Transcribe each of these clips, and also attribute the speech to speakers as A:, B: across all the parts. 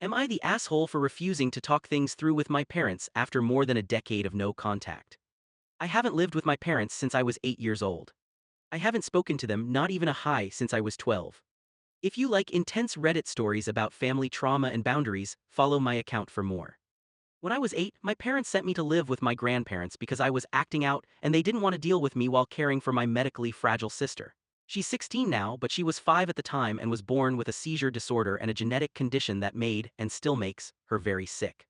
A: Am I the asshole for refusing to talk things through with my parents after more than a decade of no contact? I haven't lived with my parents since I was 8 years old. I haven't spoken to them, not even a hi, since I was 12. If you like intense Reddit stories about family trauma and boundaries, follow my account for more. When I was 8, my parents sent me to live with my grandparents because I was acting out and they didn't want to deal with me while caring for my medically fragile sister. She's 16 now, but she was 5 at the time and was born with a seizure disorder and a genetic condition that made, and still makes, her very sick.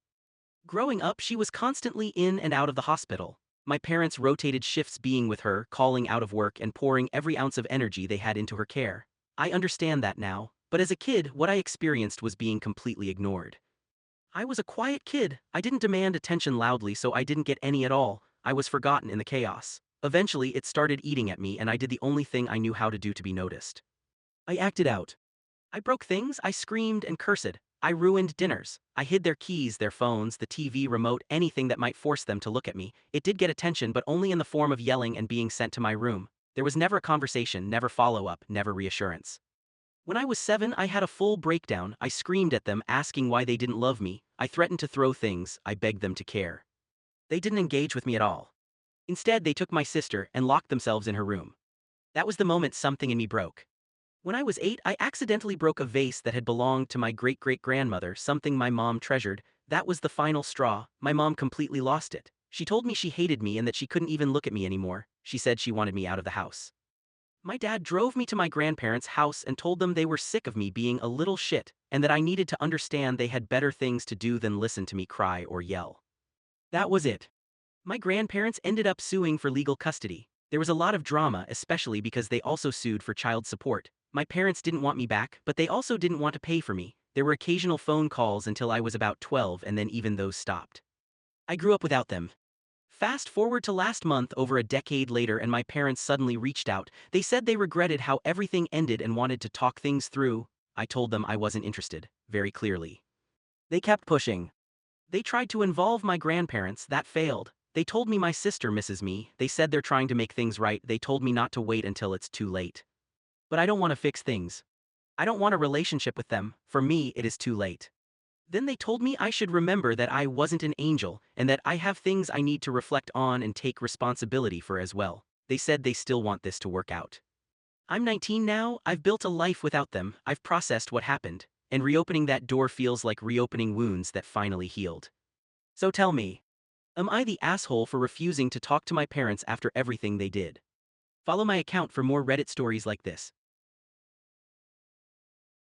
A: Growing up, she was constantly in and out of the hospital. My parents rotated shifts being with her, calling out of work and pouring every ounce of energy they had into her care. I understand that now, but as a kid, what I experienced was being completely ignored. I was a quiet kid. I didn't demand attention loudly, so I didn't get any at all. I was forgotten in the chaos. Eventually, it started eating at me and I did the only thing I knew how to do to be noticed. I acted out. I broke things, I screamed and cursed. I ruined dinners. I hid their keys, their phones, the TV remote, anything that might force them to look at me. It did get attention, but only in the form of yelling and being sent to my room. There was never a conversation, never follow-up, never reassurance. When I was 7, I had a full breakdown. I screamed at them, asking why they didn't love me. I threatened to throw things. I begged them to care. They didn't engage with me at all. Instead, they took my sister and locked themselves in her room. That was the moment something in me broke. When I was 8, I accidentally broke a vase that had belonged to my great-great-grandmother, something my mom treasured. That was the final straw. My mom completely lost it. She told me she hated me and that she couldn't even look at me anymore. She said she wanted me out of the house. My dad drove me to my grandparents' house and told them they were sick of me being a little shit and that I needed to understand they had better things to do than listen to me cry or yell. That was it. My grandparents ended up suing for legal custody. There was a lot of drama, especially because they also sued for child support. My parents didn't want me back, but they also didn't want to pay for me. There were occasional phone calls until I was about 12 and then even those stopped. I grew up without them. Fast forward to last month, over a decade later, and my parents suddenly reached out. They said they regretted how everything ended and wanted to talk things through. I told them I wasn't interested, very clearly. They kept pushing. They tried to involve my grandparents, that failed. They told me my sister misses me. They said they're trying to make things right. They told me not to wait until it's too late. But I don't want to fix things. I don't want a relationship with them. For me, it is too late. Then they told me I should remember that I wasn't an angel and that I have things I need to reflect on and take responsibility for as well. They said they still want this to work out. I'm 19 now, I've built a life without them, I've processed what happened, and reopening that door feels like reopening wounds that finally healed. So tell me, am I the asshole for refusing to talk to my parents after everything they did? Follow my account for more Reddit stories like this.